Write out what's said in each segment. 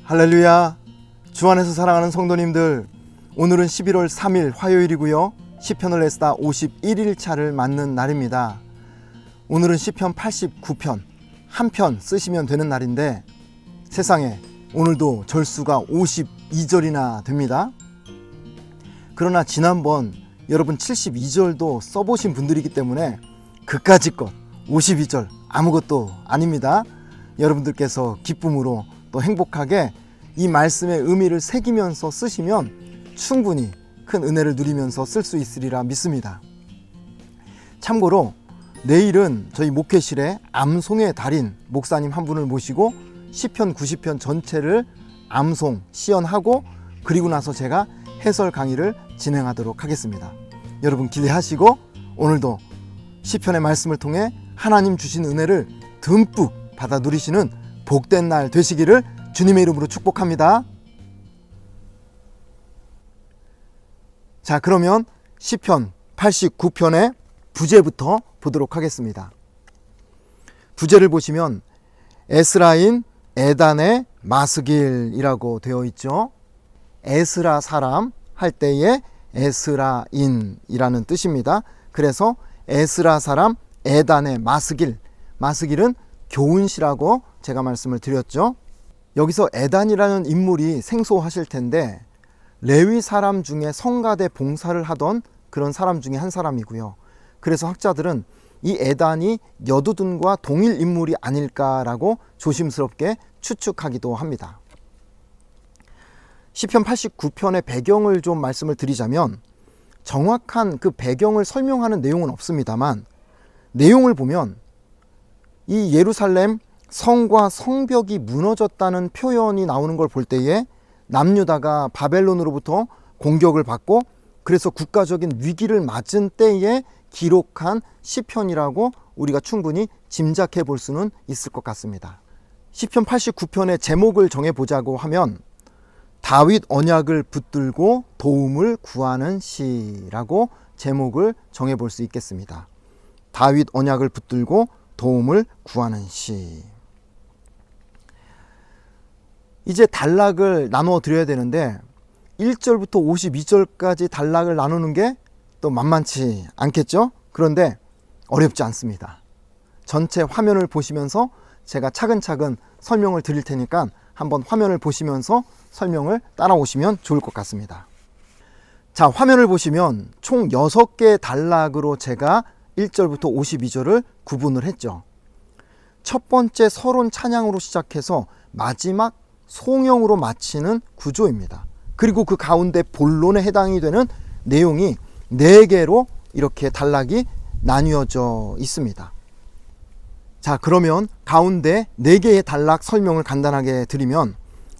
할렐루야. 주 안에서 사랑하는 성도님들, 오늘은 11월 3일 화요일이고요. 시편을 레스다 51일차를 맞는 날입니다. 오늘은 시편 89편 한 편 쓰시면 되는 날인데, 세상에 오늘도 절수가 52절이나 됩니다. 그러나 지난번 여러분 72절도 써보신 분들이기 때문에 그까짓 것 52절 아무것도 아닙니다. 여러분들께서 기쁨으로 또 행복하게 이 말씀의 의미를 새기면서 쓰시면 충분히 큰 은혜를 누리면서 쓸 수 있으리라 믿습니다. 참고로 내일은 저희 목회실에 암송의 달인 목사님 한 분을 모시고 시편 90편 전체를 암송 시연하고, 그리고 나서 제가 해설 강의를 진행하도록 하겠습니다. 여러분 기대하시고 오늘도 시편의 말씀을 통해 하나님 주신 은혜를 듬뿍 받아 누리시는 복된 날 되시기를 주님의 이름으로 축복합니다. 자, 그러면 시편 89편의 부제부터 보도록 하겠습니다. 부제를 보시면 에스라인 에단의 마스길이라고 되어 있죠. 에스라 사람 할 때의 에스라인이라는 뜻입니다. 그래서 에스라 사람 에단의 마스길, 마스길은 교훈시라고 제가 말씀을 드렸죠. 여기서 에단이라는 인물이 생소하실 텐데, 레위 사람 중에 성가대 봉사를 하던 그런 사람 중에 한 사람이고요. 그래서 학자들은 이 에단이 여두둔과 동일 인물이 아닐까라고 조심스럽게 추측하기도 합니다. 시편 89편의 배경을 좀 말씀을 드리자면, 정확한 그 배경을 설명하는 내용은 없습니다만, 내용을 보면 이 예루살렘 성과 성벽이 무너졌다는 표현이 나오는 걸 볼 때에 남유다가 바벨론으로부터 공격을 받고 그래서 국가적인 위기를 맞은 때에 기록한 시편이라고 우리가 충분히 짐작해 볼 수는 있을 것 같습니다. 시편 89편의 제목을 정해보자고 하면 다윗 언약을 붙들고 도움을 구하는 시라고 제목을 정해볼 수 있겠습니다. 다윗 언약을 붙들고 도움을 구하는 시. 이제 단락을 나누어 드려야 되는데 1절부터 52절까지 단락을 나누는 게 또 만만치 않겠죠? 그런데 어렵지 않습니다. 전체 화면을 보시면서 제가 차근차근 설명을 드릴 테니까 한번 화면을 보시면서 설명을 따라오시면 좋을 것 같습니다. 자, 화면을 보시면 총 6개의 단락으로 제가 1절부터 52절을 구분을 했죠. 첫 번째 서론 찬양으로 시작해서 마지막 송영으로 마치는 구조입니다. 그리고 그 가운데 본론에 해당이 되는 내용이 4개로 이렇게 단락이 나뉘어져 있습니다. 자, 그러면 가운데 4개의 단락 설명을 간단하게 드리면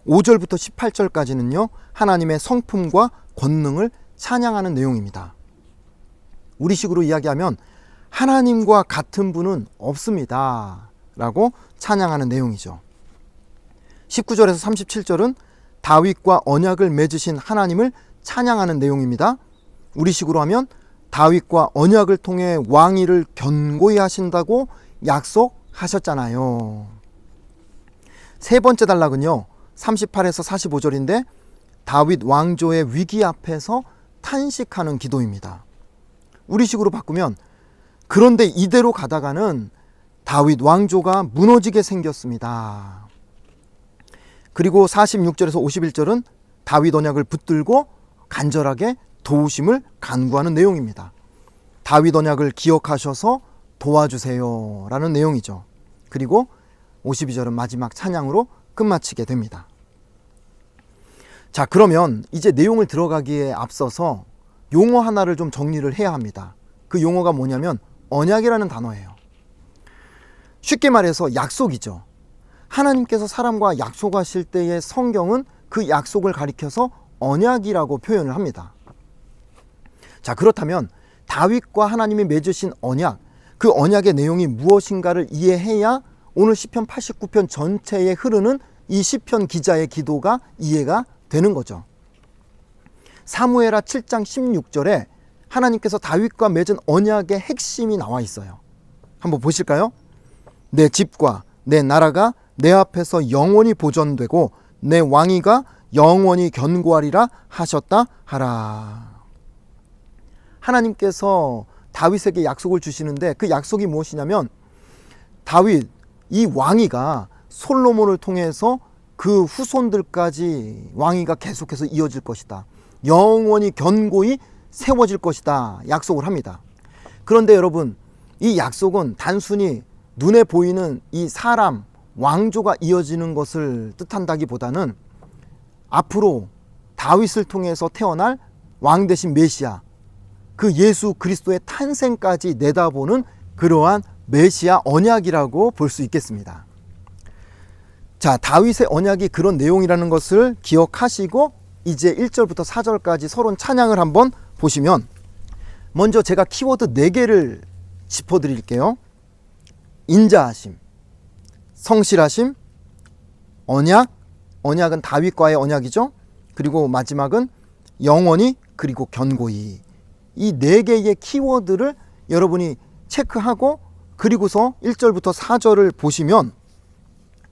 5절부터 18절까지는요, 하나님의 성품과 권능을 찬양하는 내용입니다. 우리식으로 이야기하면 하나님과 같은 분은 없습니다 라고 찬양하는 내용이죠. 19절에서 37절은 다윗과 언약을 맺으신 하나님을 찬양하는 내용입니다. 우리식으로 하면 다윗과 언약을 통해 왕위를 견고히 하신다고 약속하셨잖아요. 세 번째 단락은요, 38에서 45절인데 다윗 왕조의 위기 앞에서 탄식하는 기도입니다. 우리식으로 바꾸면 그런데 이대로 가다가는 다윗 왕조가 무너지게 생겼습니다. 그리고 46절에서 51절은 다윗 언약을 붙들고 간절하게 도우심을 간구하는 내용입니다. 다윗 언약을 기억하셔서 도와주세요 라는 내용이죠. 그리고 52절은 마지막 찬양으로 끝마치게 됩니다. 자, 그러면 이제 내용을 들어가기에 앞서서 용어 하나를 좀 정리를 해야 합니다. 그 용어가 뭐냐면 언약이라는 단어예요. 쉽게 말해서 약속이죠. 하나님께서 사람과 약속하실 때의 성경은 그 약속을 가리켜서 언약이라고 표현을 합니다. 자, 그렇다면 다윗과 하나님이 맺으신 언약, 그 언약의 내용이 무엇인가를 이해해야 오늘 시편 89편 전체에 흐르는 이 시편 기자의 기도가 이해가 되는 거죠. 사무엘하 7장 16절에 하나님께서 다윗과 맺은 언약의 핵심이 나와 있어요. 한번 보실까요? 내 집과 내 나라가 내 앞에서 영원히 보존되고 내 왕위가 영원히 견고하리라 하셨다 하라. 하나님께서 다윗에게 약속을 주시는데 그 약속이 무엇이냐면 다윗 이 왕위가 솔로몬을 통해서 그 후손들까지 왕위가 계속해서 이어질 것이다. 영원히 견고히 세워질 것이다. 약속을 합니다. 그런데 여러분, 이 약속은 단순히 눈에 보이는 이 사람 왕조가 이어지는 것을 뜻한다기보다는 앞으로 다윗을 통해서 태어날 왕 대신 메시아, 그 예수 그리스도의 탄생까지 내다보는 그러한 메시아 언약이라고 볼 수 있겠습니다. 자, 다윗의 언약이 그런 내용이라는 것을 기억하시고 이제 1절부터 4절까지 서론 찬양을 한번 보시면, 먼저 제가 키워드 4개를 짚어드릴게요. 인자하심, 성실하심, 언약, 언약은 다윗과의 언약이죠. 그리고 마지막은 영원히, 그리고 견고히. 이 4개의 키워드를 여러분이 체크하고 그리고서 1절부터 4절을 보시면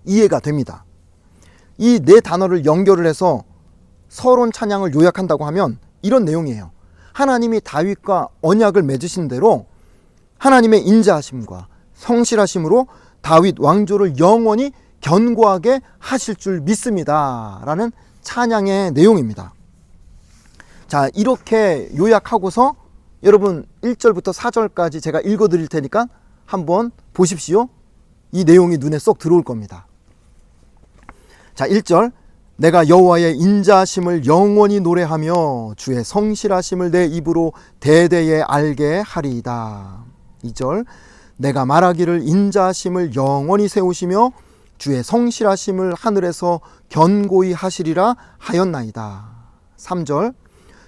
이해가 됩니다. 이 4단어를 연결을 해서 서론 찬양을 요약한다고 하면 이런 내용이에요. 하나님이 다윗과 언약을 맺으신 대로 하나님의 인자하심과 성실하심으로 다윗 왕조를 영원히 견고하게 하실 줄 믿습니다 라는 찬양의 내용입니다. 자, 이렇게 요약하고서 여러분 1절부터 4절까지 제가 읽어드릴 테니까 한번 보십시오. 이 내용이 눈에 쏙 들어올 겁니다. 자, 1절, 내가 여호와의 인자하심을 영원히 노래하며 주의 성실하심을 내 입으로 대대에 알게 하리이다. 2절, 내가 말하기를 인자하심을 영원히 세우시며 주의 성실하심을 하늘에서 견고히 하시리라 하였나이다. 3절,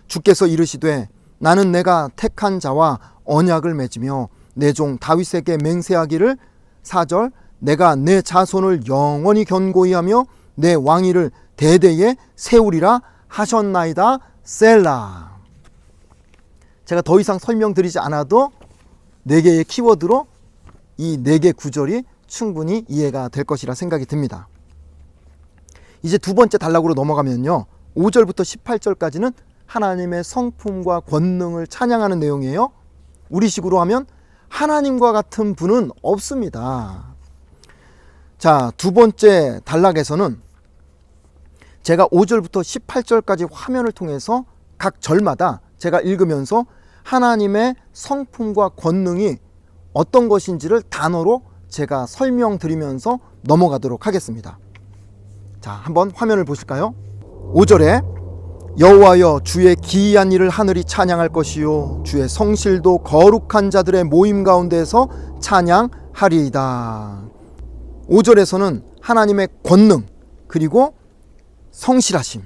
주께서 이르시되 나는 내가 택한 자와 언약을 맺으며 내 종 다윗에게 맹세하기를. 4절, 내가 내 자손을 영원히 견고히 하며 내 왕위를 대대에 세우리라 하셨나이다. 셀라. 제가 더 이상 설명드리지 않아도 4개의 키워드로 이 4개 구절이 충분히 이해가 될 것이라 생각이 듭니다. 이제 두 번째 단락으로 넘어가면요, 5절부터 18절까지는 하나님의 성품과 권능을 찬양하는 내용이에요. 우리식으로 하면 하나님과 같은 분은 없습니다. 자, 두 번째 단락에서는 제가 5절부터 18절까지 화면을 통해서 각 절마다 제가 읽으면서 하나님의 성품과 권능이 어떤 것인지를 단어로 제가 설명드리면서 넘어가도록 하겠습니다. 자, 한번 화면을 보실까요? 5절에 여호와여 주의 기이한 일을 하늘이 찬양할 것이요 주의 성실도 거룩한 자들의 모임 가운데에서 찬양하리이다. 5절에서는 하나님의 권능 그리고 성실하심.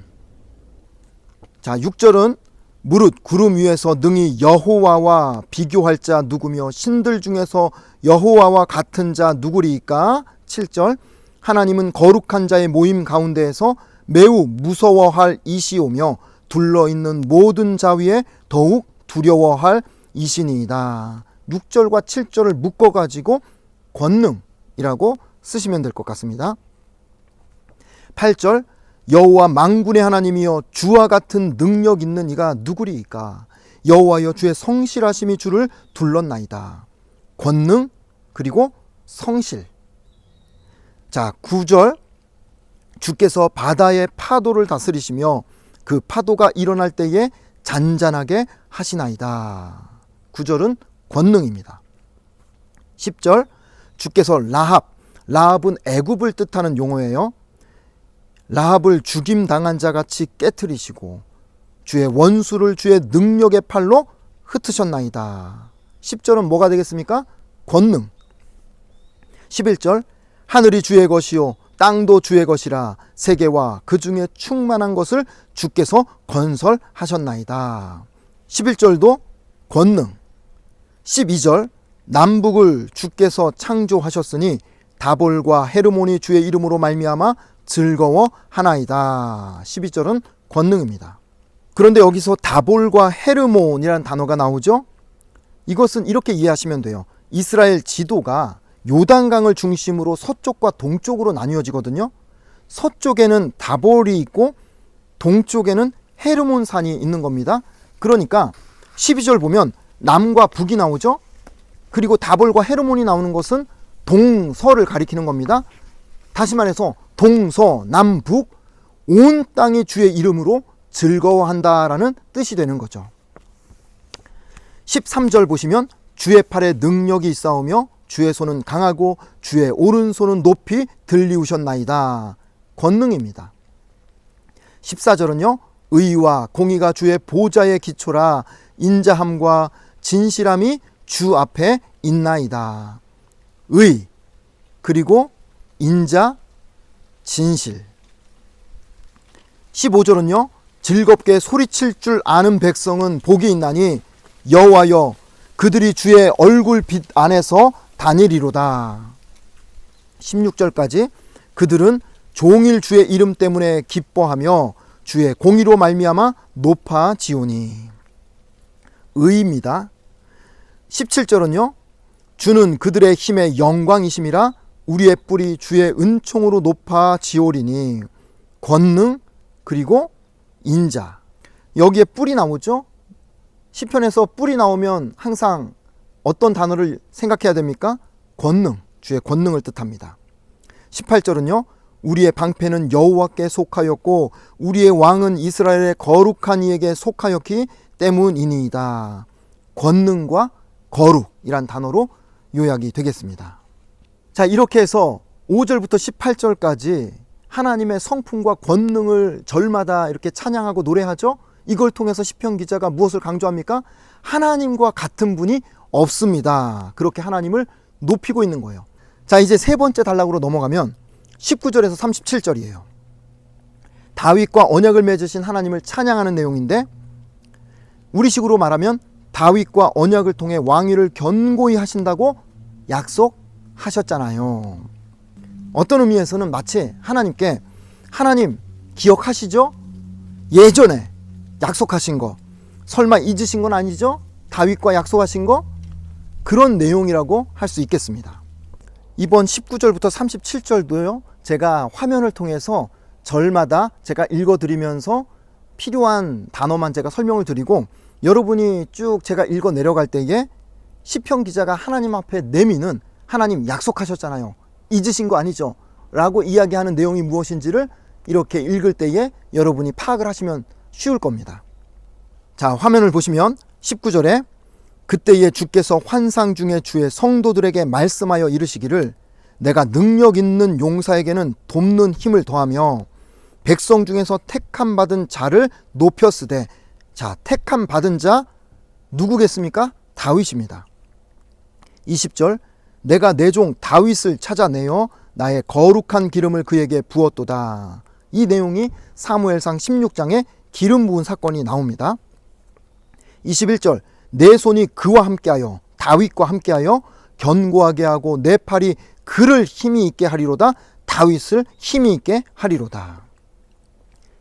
자, 6절은 무릇 구름 위에서 능히 여호와와 비교할 자 누구며 신들 중에서 여호와와 같은 자 누구리이까. 7절, 하나님은 거룩한 자의 모임 가운데에서 매우 무서워할 이시오며 둘러있는 모든 자 위에 더욱 두려워할 이시니이다. 6절과 7절을 묶어가지고 권능이라고 쓰시면 될 것 같습니다. 8절, 여호와 만군의 하나님이여 주와 같은 능력 있는 이가 누구리이까. 여호와여 주의 성실하심이 주를 둘렀나이다. 권능 그리고 성실. 자, 9절, 주께서 바다의 파도를 다스리시며 그 파도가 일어날 때에 잔잔하게 하시나이다. 9절은 권능입니다. 10절, 주께서 라합은 애굽을 뜻하는 용어예요. 라합을 죽임당한 자같이 깨트리시고 주의 원수를 주의 능력의 팔로 흩으셨나이다. 10절은 뭐가 되겠습니까? 권능. 11절, 하늘이 주의 것이요 땅도 주의 것이라 세계와 그 중에 충만한 것을 주께서 건설하셨나이다. 11절도 권능. 12절, 남북을 주께서 창조하셨으니 다볼과 헤르몬이 주의 이름으로 말미암아 즐거워하나이다. 12절은 권능입니다. 그런데 여기서 다볼과 헤르몬이라는 단어가 나오죠. 이것은 이렇게 이해하시면 돼요. 이스라엘 지도가 요단강을 중심으로 서쪽과 동쪽으로 나뉘어지거든요. 서쪽에는 다볼이 있고 동쪽에는 헤르몬 산이 있는 겁니다. 그러니까 12절 보면 남과 북이 나오죠. 그리고 다볼과 헤르몬이 나오는 것은 동서를 가리키는 겁니다. 다시 말해서 동서, 남북 온 땅이 주의 이름으로 즐거워한다라는 뜻이 되는 거죠. 13절 보시면 주의 팔에 능력이 있사오며 주의 손은 강하고 주의 오른손은 높이 들리우셨나이다. 권능입니다. 14절은요. 의와 공의가 주의 보좌의 기초라 인자함과 진실함이 주 앞에 있나이다. 의 그리고 인자 진실. 15절은요. 즐겁게 소리칠 줄 아는 백성은 복이 있나니 여호와여 그들이 주의 얼굴 빛 안에서 다니리로다. 16절까지 그들은 종일 주의 이름 때문에 기뻐하며 주의 공의로 말미암아 높아지오니. 의입니다. 17절은요. 주는 그들의 힘의 영광이심이라 우리의 뿔이 주의 은총으로 높아지오리니. 권능 그리고 인자. 여기에 뿔이 나오죠. 시편에서 뿔이 나오면 항상 어떤 단어를 생각해야 됩니까? 권능, 주의 권능을 뜻합니다. 18절은요. 우리의 방패는 여호와께 속하였고 우리의 왕은 이스라엘의 거룩한 이에게 속하였기 때문이니이다. 권능과 거룩이란 단어로 요약이 되겠습니다. 자, 이렇게 해서 5절부터 18절까지 하나님의 성품과 권능을 절마다 이렇게 찬양하고 노래하죠. 이걸 통해서 시편 기자가 무엇을 강조합니까? 하나님과 같은 분이 없습니다. 그렇게 하나님을 높이고 있는 거예요. 자, 이제 세 번째 단락으로 넘어가면 19절에서 37절이에요. 다윗과 언약을 맺으신 하나님을 찬양하는 내용인데, 우리식으로 말하면 다윗과 언약을 통해 왕위를 견고히 하신다고 약속하셨잖아요. 어떤 의미에서는 마치 하나님께, 하나님 기억하시죠? 예전에 약속하신 거 설마 잊으신 건 아니죠? 다윗과 약속하신 거? 그런 내용이라고 할 수 있겠습니다. 이번 19절부터 37절도요, 제가 화면을 통해서 절마다 제가 읽어드리면서 필요한 단어만 제가 설명을 드리고, 여러분이 쭉 제가 읽어 내려갈 때에 시편 기자가 하나님 앞에 내미는, 하나님 약속하셨잖아요, 잊으신 거 아니죠? 라고 이야기하는 내용이 무엇인지를 이렇게 읽을 때에 여러분이 파악을 하시면 쉬울 겁니다. 자, 화면을 보시면 19절에 그때에 주께서 환상 중에 주의 성도들에게 말씀하여 이르시기를 내가 능력 있는 용사에게는 돕는 힘을 더하며 백성 중에서 택함 받은 자를 높였으되. 자, 택함 받은 자 누구겠습니까? 다윗입니다. 20절 내가 내 종 다윗을 찾아내어 나의 거룩한 기름을 그에게 부었도다. 이 내용이 사무엘상 16장에 기름 부은 사건이 나옵니다. 21절 내 손이 그와 함께하여, 다윗과 함께하여 견고하게 하고 내 팔이 그를 힘이 있게 하리로다. 다윗을 힘이 있게 하리로다.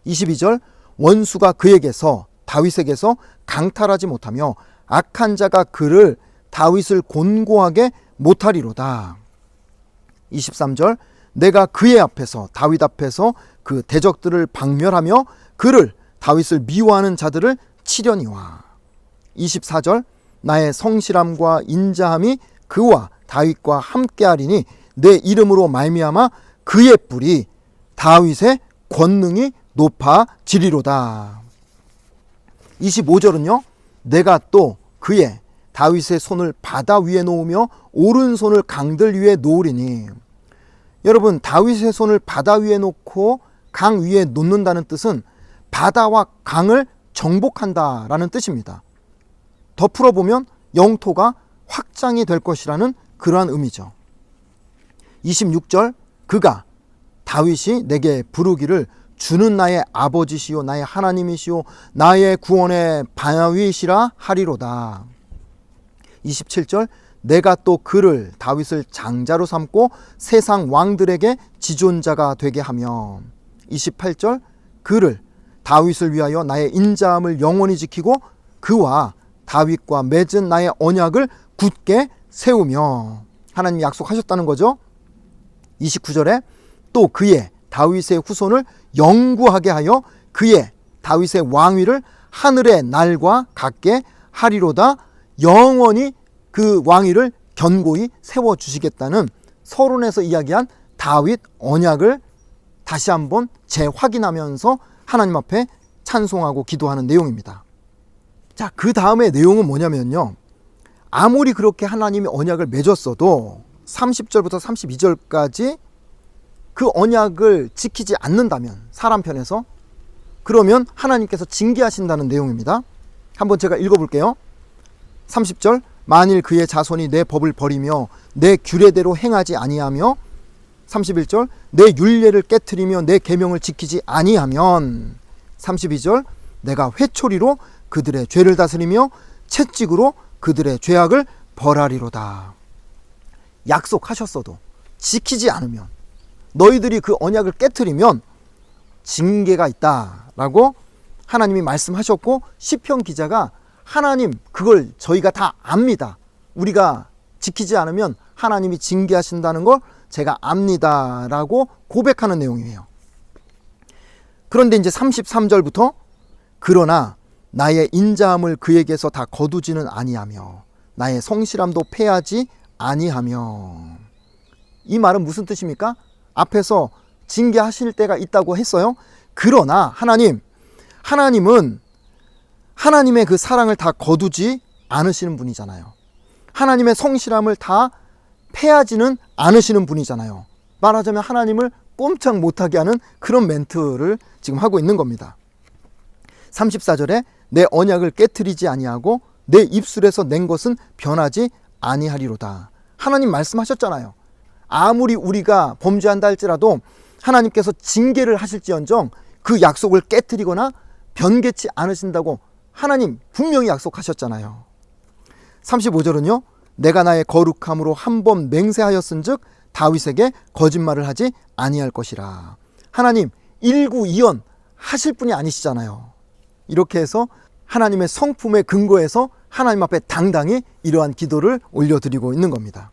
22절 원수가 그에게서, 다윗에게서 강탈하지 못하며 악한 자가 그를, 다윗을 곤고하게 못하리로다. 23절 내가 그의 앞에서, 다윗 앞에서 그 대적들을 박멸하며 그를, 다윗을 미워하는 자들을 치려니와. 24절 나의 성실함과 인자함이 그와 다윗과 함께하리니 내 이름으로 말미암아 그의 뿔이, 다윗의 권능이 높아지리로다. 25절은요 내가 또 그의, 다윗의 손을 바다 위에 놓으며 오른손을 강들 위에 놓으리니. 여러분, 다윗의 손을 바다 위에 놓고 강 위에 놓는다는 뜻은 바다와 강을 정복한다라는 뜻입니다. 더 풀어보면 영토가 확장이 될 것이라는 그러한 의미죠. 26절 그가, 다윗이 내게 부르기를 주는 나의 아버지시요 나의 하나님이시요 나의 구원의 바위시라 하리로다. 27절 내가 또 그를, 다윗을 장자로 삼고 세상 왕들에게 지존자가 되게 하며. 28절 그를, 다윗을 위하여 나의 인자함을 영원히 지키고 그와 다윗과 맺은 나의 언약을 굳게 세우며. 하나님이 약속하셨다는 거죠. 29절에 또 그의, 다윗의 후손을 영구하게 하여 그의 다윗의 왕위를 하늘의 날과 같게 하리로다. 영원히 그 왕위를 견고히 세워주시겠다는 서론에서 이야기한 다윗 언약을 다시 한번 재확인하면서 하나님 앞에 찬송하고 기도하는 내용입니다. 자, 그 다음의 내용은 뭐냐면요, 아무리 그렇게 하나님이 언약을 맺었어도 30절부터 32절까지 그 언약을 지키지 않는다면, 사람 편에서, 그러면 하나님께서 징계하신다는 내용입니다. 한번 제가 읽어볼게요. 30절, 만일 그의 자손이 내 법을 버리며 내 규례대로 행하지 아니하며, 31절, 내 율례를 깨트리며 내 계명을 지키지 아니하면, 32절, 내가 회초리로 그들의 죄를 다스리며 채찍으로 그들의 죄악을 벌하리로다. 약속하셨어도 지키지 않으면, 너희들이 그 언약을 깨트리면 징계가 있다라고 하나님이 말씀하셨고, 시편 기자가 하나님 그걸 저희가 다 압니다. 우리가 지키지 않으면 하나님이 징계하신다는 걸 제가 압니다 라고 고백하는 내용이에요. 그런데 이제 33절부터 그러나 나의 인자함을 그에게서 다 거두지는 아니하며 나의 성실함도 패하지 아니하며. 이 말은 무슨 뜻입니까? 앞에서 징계하실 때가 있다고 했어요. 그러나 하나님은 하나님의 그 사랑을 다 거두지 않으시는 분이잖아요. 하나님의 성실함을 다 패하지는 않으시는 분이잖아요. 말하자면 하나님을 꼼짝 못하게 하는 그런 멘트를 지금 하고 있는 겁니다. 34절에 내 언약을 깨트리지 아니하고 내 입술에서 낸 것은 변하지 아니하리로다. 하나님 말씀하셨잖아요. 아무리 우리가 범죄한다 할지라도 하나님께서 징계를 하실지언정 그 약속을 깨트리거나 변개치 않으신다고 하나님 분명히 약속하셨잖아요. 35절은요, 내가 나의 거룩함으로 한 번 맹세하였은즉 다윗에게 거짓말을 하지 아니할 것이라. 하나님 일구이연 하실 분이 아니시잖아요. 이렇게 해서 하나님의 성품에 근거해서 하나님 앞에 당당히 이러한 기도를 올려드리고 있는 겁니다.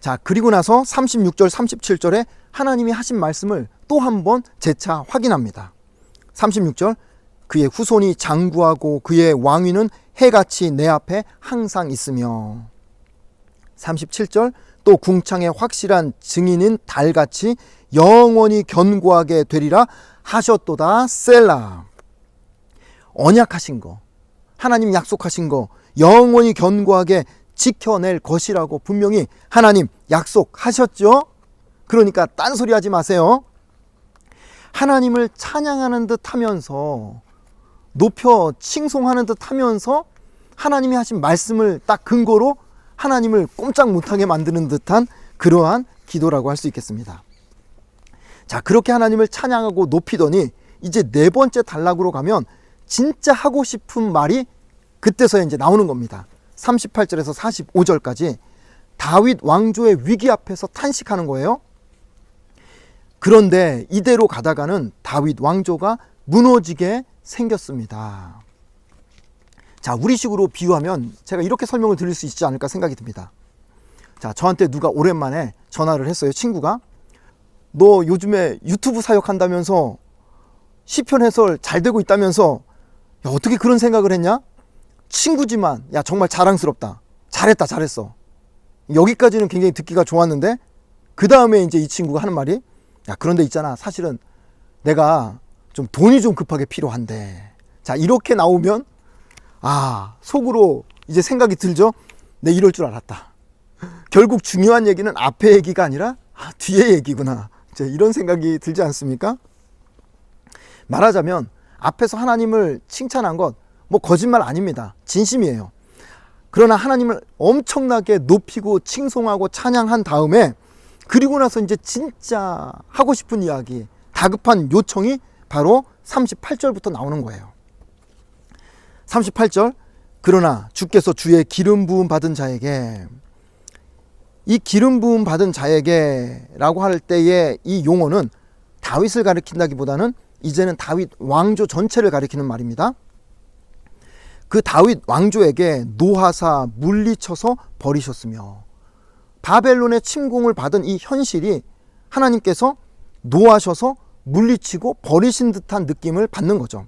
자, 그리고 나서 36절 37절에 하나님이 하신 말씀을 또 한 번 재차 확인합니다. 36절, 그의 후손이 장구하고 그의 왕위는 해같이 내 앞에 항상 있으며. 37절, 또 궁창의 확실한 증인인 달같이 영원히 견고하게 되리라 하셨도다. 셀라. 언약하신 거, 하나님 약속하신 거 영원히 견고하게 지켜낼 것이라고 분명히 하나님 약속하셨죠. 그러니까 딴소리 하지 마세요. 하나님을 찬양하는 듯 하면서, 높여 칭송하는 듯 하면서 하나님이 하신 말씀을 딱 근거로 하나님을 꼼짝 못하게 만드는 듯한 그러한 기도라고 할 수 있겠습니다. 자, 그렇게 하나님을 찬양하고 높이더니 이제 네 번째 단락으로 가면 진짜 하고 싶은 말이 그때서야 이제 나오는 겁니다. 38절에서 45절까지 다윗 왕조의 위기 앞에서 탄식하는 거예요. 그런데 이대로 가다가는 다윗 왕조가 무너지게 생겼습니다. 자, 우리식으로 비유하면 제가 이렇게 설명을 드릴 수 있지 않을까 생각이 듭니다. 자, 저한테 누가 오랜만에 전화를 했어요. 친구가. 너 요즘에 유튜브 사역한다면서 시편 해설 잘 되고 있다면서, 야, 어떻게 그런 생각을 했냐? 친구지만 야, 정말 자랑스럽다. 잘했어. 여기까지는 굉장히 듣기가 좋았는데 그 다음에 이제 이 친구가 하는 말이, 야, 그런데 있잖아, 사실은 내가 좀 돈이 좀 급하게 필요한데. 자, 이렇게 나오면 속으로 이제 생각이 들죠. 내 이럴 줄 알았다. 결국 중요한 얘기는 앞에 얘기가 아니라 뒤에 얘기구나. 이제 이런 생각이 들지 않습니까? 말하자면 앞에서 하나님을 칭찬한 것 거짓말 아닙니다. 진심이에요. 그러나 하나님을 엄청나게 높이고 칭송하고 찬양한 다음에, 그리고 나서 이제 진짜 하고 싶은 이야기, 다급한 요청이 바로 38절부터 나오는 거예요. 38절, 그러나 주께서 주의 기름 부음 받은 자에게, 이 기름 부음 받은 자에게 라고 할 때의 이 용어는 다윗을 가리킨다기보다는 이제는 다윗 왕조 전체를 가리키는 말입니다. 그 다윗 왕조에게 노하사 물리쳐서 버리셨으며, 바벨론의 침공을 받은 이 현실이 하나님께서 노하셔서 물리치고 버리신 듯한 느낌을 받는 거죠.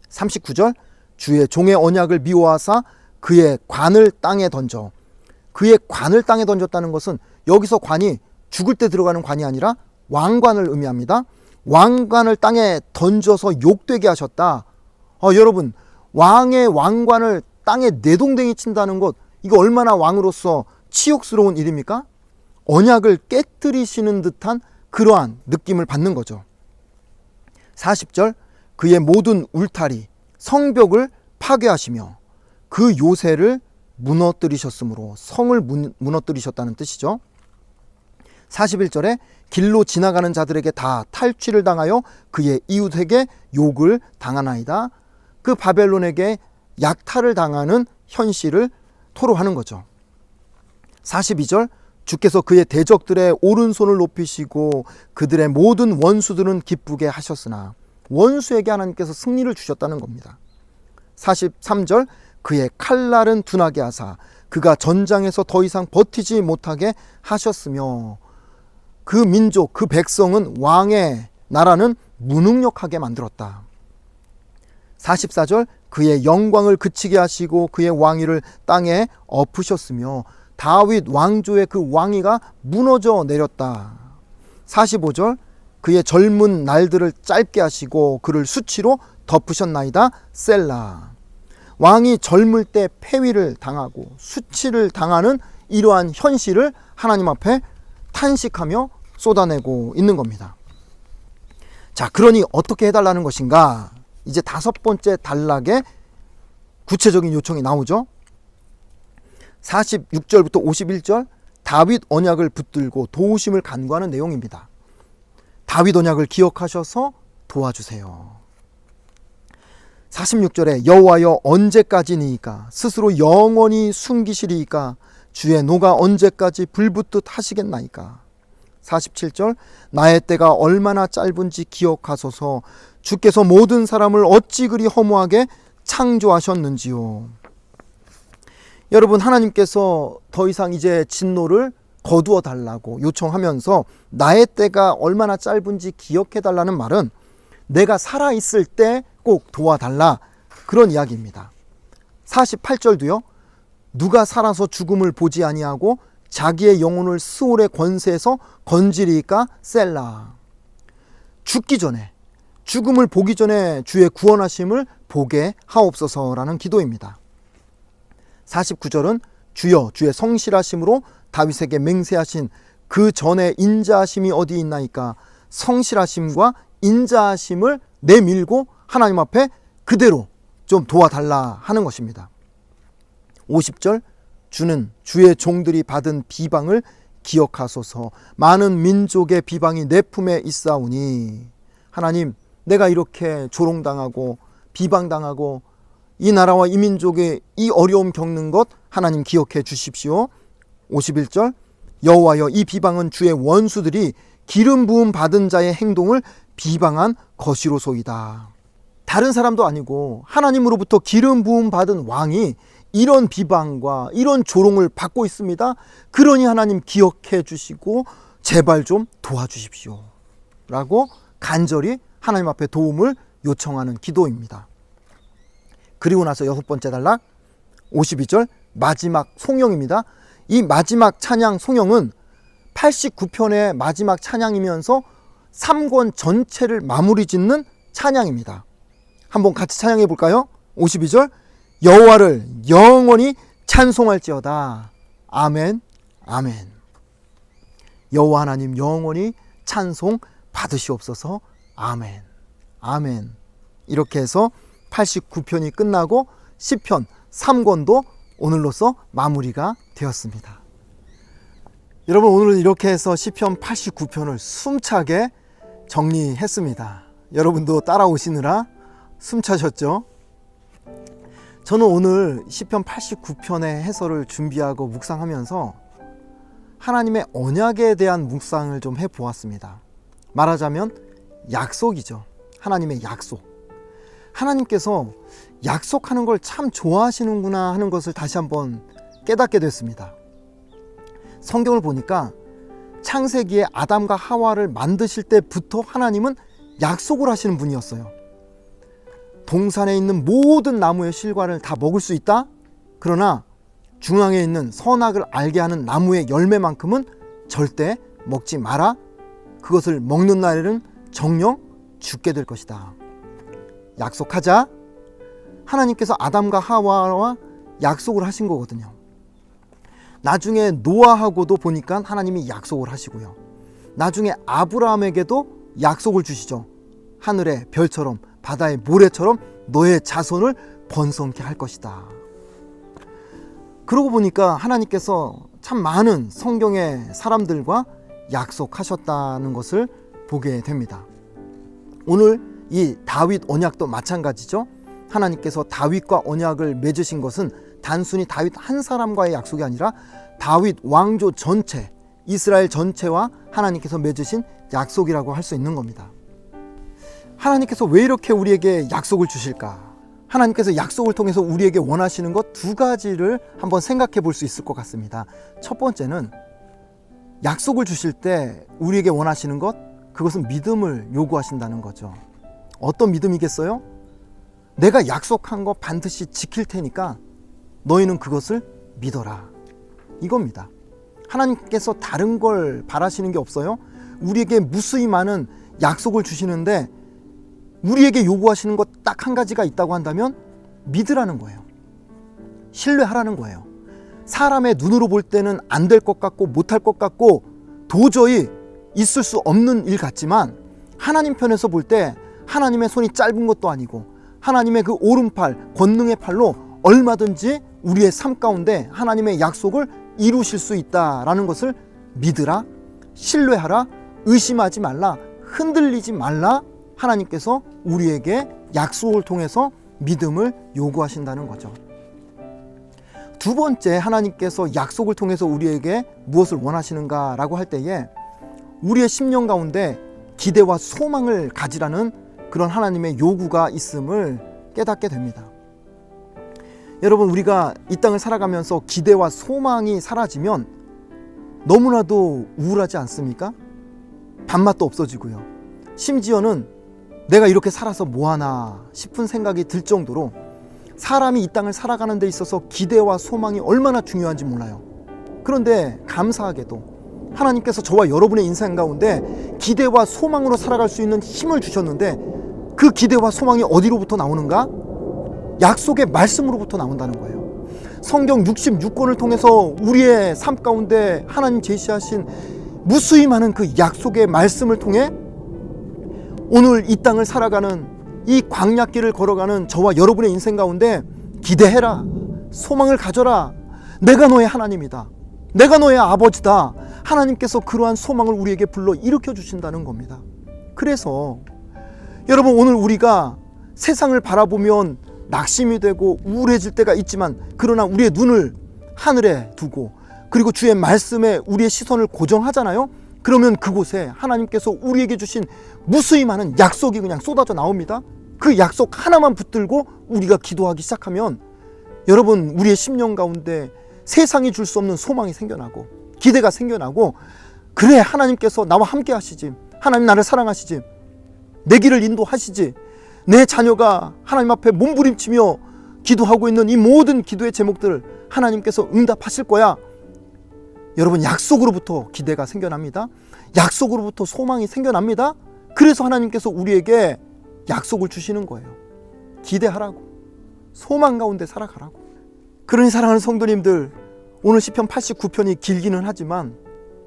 39절 주의 종의 언약을 미워하사 그의 관을 땅에 던져. 그의 관을 땅에 던졌다는 것은 여기서 관이 죽을 때 들어가는 관이 아니라 왕관을 의미합니다. 왕관을 땅에 던져서 욕되게 하셨다. 여러분, 왕의 왕관을 땅에 내동댕이 친다는 것, 이거 얼마나 왕으로서 치욕스러운 일입니까? 언약을 깨뜨리시는 듯한 그러한 느낌을 받는 거죠. 40절 그의 모든 울타리 성벽을 파괴하시며 그 요새를 무너뜨리셨으므로, 성을 무너뜨리셨다는 뜻이죠. 41절에 길로 지나가는 자들에게 다 탈취를 당하여 그의 이웃에게 욕을 당하나이다. 그 바벨론에게 약탈을 당하는 현실을 토로하는 거죠. 42절 주께서 그의 대적들의 오른손을 높이시고 그들의 모든 원수들은 기쁘게 하셨으나, 원수에게 하나님께서 승리를 주셨다는 겁니다. 43절 그의 칼날은 둔하게 하사 그가 전장에서 더 이상 버티지 못하게 하셨으며 그 민족 그 백성은 왕의 나라는 무능력하게 만들었다. 44절 그의 영광을 그치게 하시고 그의 왕위를 땅에 엎으셨으며 다윗 왕조의 그 왕위가 무너져 내렸다. 45절 그의 젊은 날들을 짧게 하시고 그를 수치로 덮으셨나이다. 셀라. 왕이 젊을 때 폐위를 당하고 수치를 당하는 이러한 현실을 하나님 앞에 탄식하며 쏟아내고 있는 겁니다. 자, 그러니 어떻게 해달라는 것인가? 이제 5번째 단락에 구체적인 요청이 나오죠. 46절부터 51절 다윗 언약을 붙들고 도우심을 간구하는 내용입니다. 다윗 언약을 기억하셔서 도와주세요. 46절에 여호와여 언제까지니이까 스스로 영원히 숨기시리이까 주의 노가 언제까지 불붙듯 하시겠나이까. 47절 나의 때가 얼마나 짧은지 기억하소서 주께서 모든 사람을 어찌 그리 허무하게 창조하셨는지요. 여러분, 하나님께서 더 이상 이제 진노를 거두어 달라고 요청하면서 나의 때가 얼마나 짧은지 기억해 달라는 말은 내가 살아있을 때 꼭 도와달라, 그런 이야기입니다. 48절도요. 누가 살아서 죽음을 보지 아니하고 자기의 영혼을 스올의 권세에서 건지리까 셀라. 죽기 전에, 죽음을 보기 전에 주의 구원하심을 보게 하옵소서라는 기도입니다. 49절은 주여 주의 성실하심으로 다윗에게 맹세하신 그 전에 인자하심이 어디 있나이까. 성실하심과 인자하심을 내밀고 하나님 앞에 그대로 좀 도와달라 하는 것입니다. 50절 주는 주의 종들이 받은 비방을 기억하소서. 많은 민족의 비방이 내 품에 있사오니. 하나님, 내가 이렇게 조롱당하고 비방당하고 이 나라와 이 민족의 이 어려움 겪는 것 하나님 기억해 주십시오. 51절 여호와여 이 비방은 주의 원수들이 기름 부음 받은 자의 행동을 비방한 것이로소이다. 다른 사람도 아니고 하나님으로부터 기름 부음 받은 왕이 이런 비방과 이런 조롱을 받고 있습니다. 그러니 하나님 기억해 주시고 제발 좀 도와주십시오 라고 간절히 하나님 앞에 도움을 요청하는 기도입니다. 그리고 나서 6번째 단락 52절 마지막 송영입니다. 이 마지막 찬양 송영은 89편의 마지막 찬양이면서 3권 전체를 마무리 짓는 찬양입니다. 한번 같이 찬양해 볼까요? 52절 여호와를 영원히 찬송할지어다. 아멘 아멘. 여호와 하나님 영원히 찬송 받으시옵소서. 아멘 아멘. 이렇게 해서 89편이 끝나고 시편 3권도 오늘로써 마무리가 되었습니다. 여러분, 오늘은 이렇게 해서 시편 89편을 숨차게 정리했습니다. 여러분도 따라오시느라 숨차셨죠? 저는 오늘 시편 89편의 해설을 준비하고 묵상하면서 하나님의 언약에 대한 묵상을 좀 해보았습니다. 말하자면 약속이죠. 하나님의 약속. 하나님께서 약속하는 걸 참 좋아하시는구나 하는 것을 다시 한번 깨닫게 됐습니다. 성경을 보니까 창세기에 아담과 하와를 만드실 때부터 하나님은 약속을 하시는 분이었어요. 동산에 있는 모든 나무의 실과를 다 먹을 수 있다. 그러나 중앙에 있는 선악을 알게 하는 나무의 열매만큼은 절대 먹지 마라. 그것을 먹는 날에는 정녕 죽게 될 것이다. 약속하자. 하나님께서 아담과 하와와 약속을 하신 거거든요. 나중에 노아하고도 보니까 하나님이 약속을 하시고요. 나중에 아브라함에게도 약속을 주시죠. 하늘의 별처럼 바다의 모래처럼 너의 자손을 번성케 할 것이다. 그러고 보니까 하나님께서 참 많은 성경의 사람들과 약속하셨다는 것을 보게 됩니다. 오늘 이 다윗 언약도 마찬가지죠. 하나님께서 다윗과 언약을 맺으신 것은 단순히 다윗 한 사람과의 약속이 아니라 다윗 왕조 전체, 이스라엘 전체와 하나님께서 맺으신 약속이라고 할 수 있는 겁니다. 하나님께서 왜 이렇게 우리에게 약속을 주실까? 하나님께서 약속을 통해서 우리에게 원하시는 것 두 가지를 한번 생각해 볼 수 있을 것 같습니다. 첫 번째는 약속을 주실 때 우리에게 원하시는 것, 그것은 믿음을 요구하신다는 거죠. 어떤 믿음이겠어요? 내가 약속한 거 반드시 지킬 테니까 너희는 그것을 믿어라. 이겁니다. 하나님께서 다른 걸 바라시는 게 없어요. 우리에게 무수히 많은 약속을 주시는데 우리에게 요구하시는 것 딱 한 가지가 있다고 한다면 믿으라는 거예요. 신뢰하라는 거예요. 사람의 눈으로 볼 때는 안 될 것 같고 못할 것 같고 도저히 있을 수 없는 일 같지만 하나님 편에서 볼 때 하나님의 손이 짧은 것도 아니고 하나님의 그 오른팔, 권능의 팔로 얼마든지 우리의 삶 가운데 하나님의 약속을 이루실 수 있다라는 것을 믿으라, 신뢰하라, 의심하지 말라, 흔들리지 말라. 하나님께서 우리에게 약속을 통해서 믿음을 요구하신다는 거죠. 두 번째, 하나님께서 약속을 통해서 우리에게 무엇을 원하시는가라고 할 때에 우리의 심령 가운데 기대와 소망을 가지라는 그런 하나님의 요구가 있음을 깨닫게 됩니다. 여러분, 우리가 이 땅을 살아가면서 기대와 소망이 사라지면 너무나도 우울하지 않습니까? 밥맛도 없어지고요. 심지어는 내가 이렇게 살아서 뭐하나 싶은 생각이 들 정도로 사람이 이 땅을 살아가는 데 있어서 기대와 소망이 얼마나 중요한지 몰라요. 그런데 감사하게도 하나님께서 저와 여러분의 인생 가운데 기대와 소망으로 살아갈 수 있는 힘을 주셨는데 그 기대와 소망이 어디로부터 나오는가? 약속의 말씀으로부터 나온다는 거예요. 성경 66권을 통해서 우리의 삶 가운데 하나님 제시하신 무수히 많은 그 약속의 말씀을 통해 오늘 이 땅을 살아가는 이 광야길을 걸어가는 저와 여러분의 인생 가운데 기대해라, 소망을 가져라. 내가 너의 하나님이다. 내가 너의 아버지다. 하나님께서 그러한 소망을 우리에게 불러 일으켜 주신다는 겁니다. 그래서 여러분, 오늘 우리가 세상을 바라보면 낙심이 되고 우울해질 때가 있지만 그러나 우리의 눈을 하늘에 두고 그리고 주의 말씀에 우리의 시선을 고정하잖아요. 그러면 그곳에 하나님께서 우리에게 주신 무수히 많은 약속이 그냥 쏟아져 나옵니다. 그 약속 하나만 붙들고 우리가 기도하기 시작하면 여러분, 우리의 심령 가운데 세상이 줄 수 없는 소망이 생겨나고 기대가 생겨나고, 그래, 하나님께서 나와 함께 하시지, 하나님 나를 사랑하시지, 내 길을 인도하시지, 내 자녀가 하나님 앞에 몸부림치며 기도하고 있는 이 모든 기도의 제목들을 하나님께서 응답하실 거야. 여러분, 약속으로부터 기대가 생겨납니다. 약속으로부터 소망이 생겨납니다. 그래서 하나님께서 우리에게 약속을 주시는 거예요. 기대하라고, 소망 가운데 살아가라고. 그러니 사랑하는 성도님들, 오늘 시편 89편이 길기는 하지만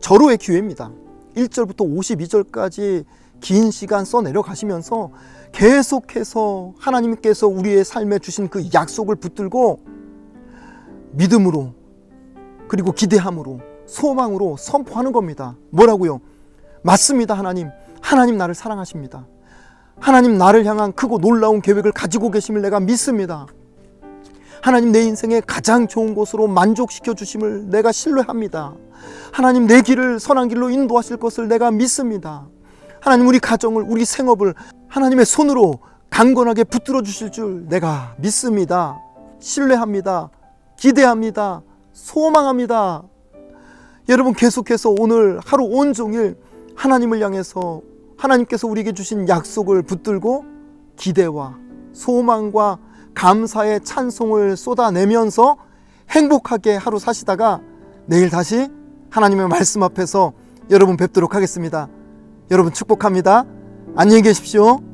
절호의 기회입니다. 1절부터 52절까지 긴 시간 써내려가시면서 계속해서 하나님께서 우리의 삶에 주신 그 약속을 붙들고 믿음으로 그리고 기대함으로 소망으로 선포하는 겁니다. 뭐라고요? 맞습니다. 하나님 나를 사랑하십니다. 하나님 나를 향한 크고 놀라운 계획을 가지고 계심을 내가 믿습니다. 하나님 내 인생의 가장 좋은 곳으로 만족시켜 주심을 내가 신뢰합니다. 하나님 내 길을 선한 길로 인도하실 것을 내가 믿습니다. 하나님 우리 가정을, 우리 생업을 하나님의 손으로 강건하게 붙들어 주실 줄 내가 믿습니다. 신뢰합니다. 기대합니다. 소망합니다. 여러분, 계속해서 오늘 하루 온종일 하나님을 향해서 하나님께서 우리에게 주신 약속을 붙들고 기대와 소망과 감사의 찬송을 쏟아내면서 행복하게 하루 사시다가 내일 다시 하나님의 말씀 앞에서 여러분 뵙도록 하겠습니다. 여러분 축복합니다. 안녕히 계십시오.